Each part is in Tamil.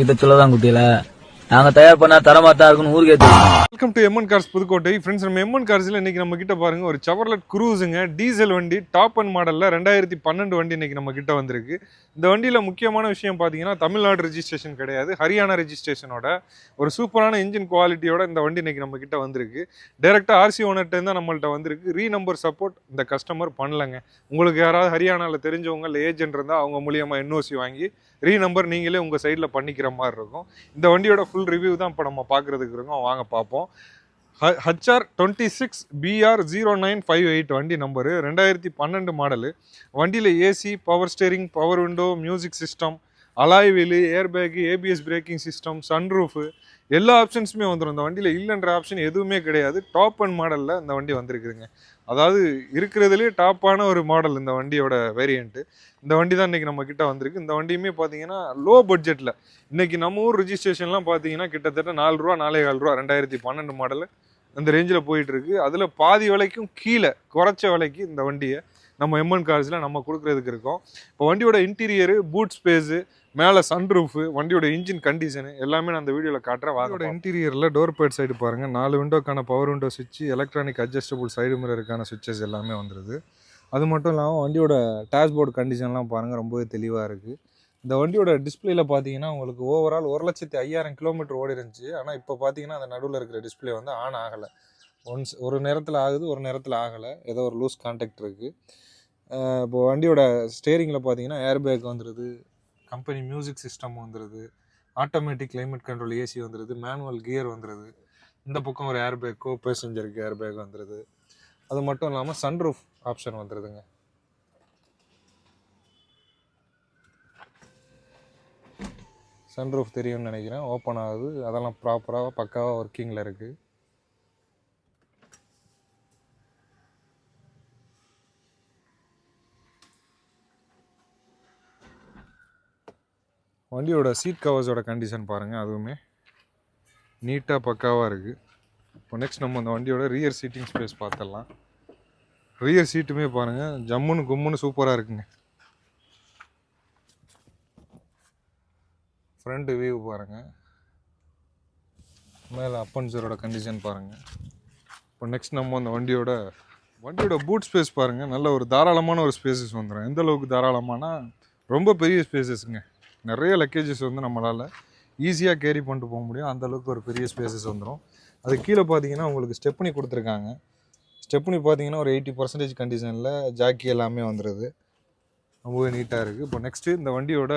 இதை சொல்லதான் குட்டியில நாங்க தயார் பண்ணா தரமா தான் இருக்குன்னு ஊருக்கே தெரியும். Welcome to MN cars Pudukkottai. Friends, நம்ம எம்என் கார்ஸ்ல இன்னைக்கு நம்ம கிட்ட பாருங்க ஒரு செவர்லெட் குரூஸுங்க, டீசல் வண்டி, டாப் அண்ட் மாடல்ல 2012 வண்டி இன்னைக்கு நம்ம கிட்ட வந்திருக்கு. இந்த வண்டியில முக்கியமான விஷயம் பாத்தீங்கன்னா தமிழ்நாடு ரெஜிஸ்ட்ரேஷன் கிடையாது, ஹரியானா ரெஜிஸ்ட்ரேஷனோட ஒரு சூப்பரான இன்ஜின் குவாலிட்டியோட இந்த வண்டி இன்னைக்கு நம்ம கிட்ட வந்திருக்கு. டைரக்டா ஆர்சி ஓனர்ட்ட இருந்தா நம்மள்ட்ட வந்திருக்கு. ரீ நம்பர் சப்போர்ட் இந்த கஸ்டமர் பண்ணலங்க. உங்களுக்கு யாராவது ஹரியானால தெரிஞ்சவங்க இல்லை ஏஜென்ட் இருந்தா அவங்க மூலியமா என்ஓசி வாங்கி ரீ நம்பர் நீங்களே உங்க சைட்ல பண்ணிக்கிற மாதிரி இருக்கும். இந்த வண்டியோட ஃபுல் ரிவ்யூ தான் இப்போ நம்ம பார்க்குறதுக்கு இருக்கோம். வாங்க பார்ப்போம். HR26 BR0958 வண்டி நம்பரு, 2012 மாடலு. வண்டியில் AC, power steering, power window, music system, alloy wheel, air bag, ABS braking system, sunroof, எல்லா ஆப்ஷன்ஸுமே வந்துடும். இந்த வண்டியில் இல்லைன்ற ஆப்ஷன் எதுவுமே கிடையாது. டாப் அண்ட் மாடலில் இந்த வண்டி வந்திருக்குதுங்க. அதாவது இருக்கிறதுலே டாப்பான ஒரு மாடல் இந்த வண்டியோட வேரியண்ட்டு. இந்த வண்டி தான் இன்றைக்கி நம்ம கிட்ட வந்திருக்கு. இந்த வண்டியுமே பார்த்தீங்கன்னா லோ பட்ஜெட்டில், இன்றைக்கி நம்ம ஊர் ரிஜிஸ்ட்ரேஷன்லாம் பார்த்தீங்கன்னா கிட்டத்தட்ட 4 ரூபா 4.25 ரூபா 2012 மாடலு அந்த ரேஞ்சில் போயிட்டுருக்கு. அதில் பாதி விலைக்கும் கீழே குறைச்ச விலைக்கு இந்த வண்டியை நம்ம எம்என் கார்ஸில் நம்ம கொடுக்குறதுக்கு இருக்கோம். இப்போ வண்டியோட இன்டீரியரு, பூட் ஸ்பேஸு, மேலே சன்ரூஃபு, வண்டியோட இன்ஜின் கண்டிஷனு எல்லாமே நான் அந்த வீடியோவில் காட்டுறேன். வண்டியோட இன்டீரியரில் டோர் பேட் சைடு பாருங்கள், 4 விண்டோக்கான பவர் விண்டோ சுவிட்சு, எலக்ட்ரானிக் அட்ஜஸ்டபுள் சைடு மிரருக்கான சுவிட்சஸ் எல்லாமே வந்துடுது. அது மட்டும் இல்லாமல் வண்டியோட டேஷ்போர்டு கண்டிஷன்லாம் பாருங்கள், ரொம்பவே தெளிவாக இருக்குது. இந்த வண்டியோட டிஸ்பிளேல பார்த்தீங்கன்னா உங்களுக்கு ஓவரால் 1,05,000 கிலோமீட்டர் ஓடி இருந்துச்சு. ஆனால் இப்போ பார்த்தீங்கன்னா அந்த நடுவில் இருக்கிற டிஸ்பிளே வந்து ஆன் ஆகலை. ஒரு நேரத்தில் ஆகுது, ஒரு நேரத்தில் ஆகலை, ஏதோ ஒரு லூஸ் கான்டாக்ட் இருக்குது. இப்போ வண்டியோட ஸ்டேரிங்கில் பார்த்தீங்கன்னா ஏர் பேக் வந்துடுது, கம்பெனி மியூசிக் சிஸ்டம் வந்துடுது, ஆட்டோமேட்டிக் கிளைமேட் கண்ட்ரோல் ஏசி வந்துடுது, மேனுவல் கியர் வந்துடுது. இந்த பக்கம் ஒரு ஏர் பேக், கோ பேசஞ்சருக்கு ஏர் பேக் வந்துடுது. அது மட்டும் இல்லாமல் சன்ரூஃப் ஆப்ஷன் வந்துடுதுங்க. சன்ரூஃப் தெரியும்னு நினைக்கிறேன், ஓப்பன் ஆகுது. அதெல்லாம் ப்ராப்பராக பக்காவாக ஒர்க்கிங்கில் இருக்குது. வண்டியோட சீட் கவர்ஸோட கண்டிஷன் பாருங்கள், அதுவுமே நீட்டாக பக்காவாக இருக்குது. இப்போ நெக்ஸ்ட் நம்ம அந்த வண்டியோட ரியர் சீட்டிங் ஸ்பேஸ் பார்த்துடலாம். ரியர் சீட்டுமே பாருங்கள் ஜம்முன்னு கும்முன்னு சூப்பராக இருக்குங்க. ஃப்ரண்ட் வியூ பாருங்கள், மேலே அப்பன்சரோட கண்டிஷன் பாருங்கள். இப்போ நெக்ஸ்ட் நம்ம அந்த வண்டியோட பூட் ஸ்பேஸ் பாருங்கள், நல்ல ஒரு தாராளமான ஒரு ஸ்பேசஸ் வந்துடும். எந்த அளவுக்கு தாராளமானா ரொம்ப பெரிய ஸ்பேசஸ்ங்க. நிறைய லக்கேஜஸ் வந்து நம்மளால் ஈஸியாக கேரி பண்ணிட்டு போக முடியும். அந்தளவுக்கு ஒரு பெரிய ஸ்பேசஸ் வந்துடும். அது கீழே பார்த்தீங்கன்னா உங்களுக்கு ஸ்டெப்னி கொடுத்துருக்காங்க. ஸ்டெப்னி பார்த்தீங்கன்னா ஒரு 80% கண்டிஷனில் ஜாக்கி எல்லாமே வந்துடுது. ரொம்பவே நீட்டாக இருக்குது. இப்போ நெக்ஸ்ட்டு இந்த வண்டியோட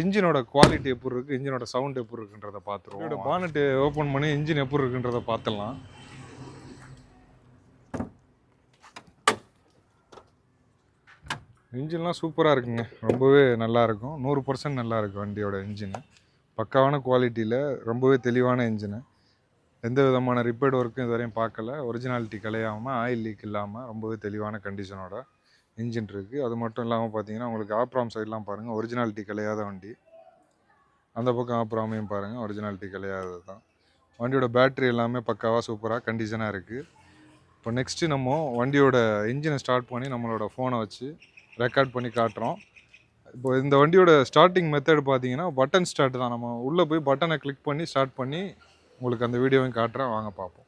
இன்ஜினோட குவாலிட்டி எப்படி இருக்குது, இன்ஜினோட சவுண்ட் எப்படி இருக்குன்றதை பார்த்துருவோம். இதோட பானட்டு ஓப்பன் பண்ணி இன்ஜின் எப்படி இருக்குன்றதை பார்த்துடலாம். இன்ஜின்லாம் சூப்பராக இருக்குங்க, ரொம்பவே நல்லாயிருக்கும். 100% நல்லாயிருக்கும் வண்டியோட இன்ஜினு. பக்காவான குவாலிட்டியில் ரொம்பவே தெளிவான இன்ஜினு. எந்த விதமான ரிப்பேர்ட் ஒர்க்கும் இது வரையும் பார்க்கல. ஒரிஜினாலிட்டி கலையாமல், ஆயில் லீக் இல்லாமல் ரொம்பவே தெளிவான கண்டிஷனோட இன்ஜின் இருக்குது. அது மட்டும் இல்லாமல் பார்த்தீங்கன்னா உங்களுக்கு ஆப்ராம் சைட்லாம் பாருங்கள், ஒரிஜினாலிட்டி கலையாத வண்டி. அந்த பக்கம் ஆப்ராமையும் பாருங்கள், ஒரிஜினாலிட்டி கலையாதது தான். வண்டியோட பேட்ரி எல்லாமே பக்காவாக சூப்பராக கண்டிஷனாக இருக்குது. இப்போ நெக்ஸ்ட்டு நம்ம வண்டியோட இன்ஜினை ஸ்டார்ட் பண்ணி நம்மளோட ஃபோனை வச்சு ரெக்கார்ட் பண்ணி காட்டுறோம். இப்போ இந்த வண்டியோட ஸ்டார்டிங் மெத்தட் பார்த்தீங்கன்னா பட்டன் ஸ்டார்ட் தான். நம்ம உள்ளே போய் பட்டனை கிளிக் பண்ணி ஸ்டார்ட் பண்ணி உங்களுக்கு அந்த வீடியோவையும் காட்டுறேன், வாங்க பார்ப்போம்.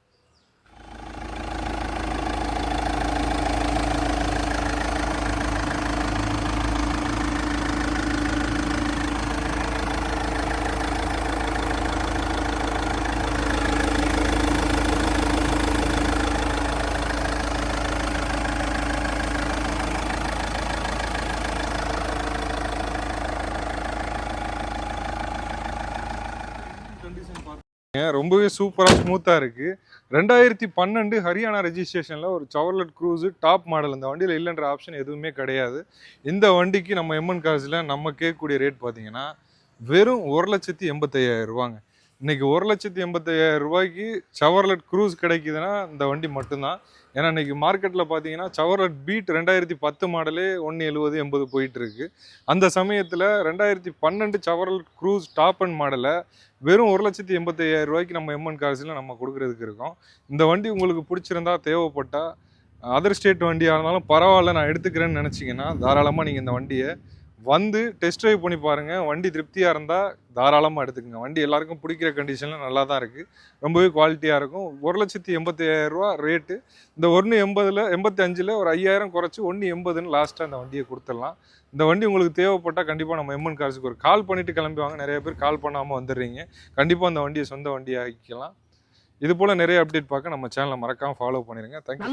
ரொம்பவே சூப்பராக ஸ்மூத்தாக இருக்குது. 2012 ஹரியானா ரெஜிஸ்ட்ரேஷனில் ஒரு செவர்லெட் குரூஸு டாப் மாடல். இந்த வண்டியில் இல்லைன்ற ஆப்ஷன் எதுவுமே கிடையாது. இந்த வண்டிக்கு நம்ம எம்என் கார்ஸில் நம்ம கேட்கக்கூடிய ரேட் பார்த்தீங்கன்னா வெறும் 1,85,000 ரூபாங்க. இன்றைக்கி 1,85,000 ரூபாய்க்கு செவர்லெட் குரூஸ் கிடைக்குதுன்னா இந்த வண்டி மட்டும்தான். ஏன்னா இன்றைக்கி மார்க்கெட்டில் பார்த்தீங்கன்னா செவர்லெட் பீட் 2010 மாடலே 1,70,80 போயிட்டுருக்கு. அந்த சமயத்தில் 2012 செவர்லெட் குரூஸ் டாப் அண்ட் மாடலை வெறும் 1,85,000 ரூபாய்க்கு நம்ம எம்என் கார்ஸில் நம்ம கொடுக்குறதுக்கு இருக்கோம். இந்த வண்டி உங்களுக்கு பிடிச்சிருந்தா, தேவைப்பட்டால், அதர் ஸ்டேட் வண்டியாக இருந்தாலும் பரவாயில்ல நான் எடுத்துக்கிறேன்னு நினச்சிங்கன்னா தாராளமாக நீங்கள் இந்த வண்டியை வந்து டெஸ்ட் ட்ரைவ் பண்ணி பாருங்கள். வண்டி திருப்தியாக இருந்தால் தாராளமாக எடுத்துக்கோங்க. வண்டி எல்லாருக்கும் பிடிக்கிற கண்டிஷனில் நல்லா தான் இருக்குது. ரொம்பவே குவாலிட்டியாக இருக்கும். 1,85,000 ரூபா ரேட்டு. இந்த 1,85,000 ஒரு 5,000 குறைச்சி 1,80,000 லாஸ்ட்டாக அந்த வண்டியை கொடுத்துடலாம். இந்த வண்டி உங்களுக்கு தேவைப்பட்டால் கண்டிப்பாக நம்ம எம்என் கார்ஸுக்கு ஒரு கால் பண்ணிவிட்டு கிளம்புவாங்க. நிறைய பேர் கால் பண்ணாமல் வந்துடுறீங்க. கண்டிப்பாக அந்த வண்டியை சொந்த வண்டியை ஆக்கிக்கலாம். இது போல் நிறைய அப்டேட் பார்க்க நம்ம சேனலை மறக்காமல் ஃபாலோ பண்ணிடுங்க. தேங்க்யூ.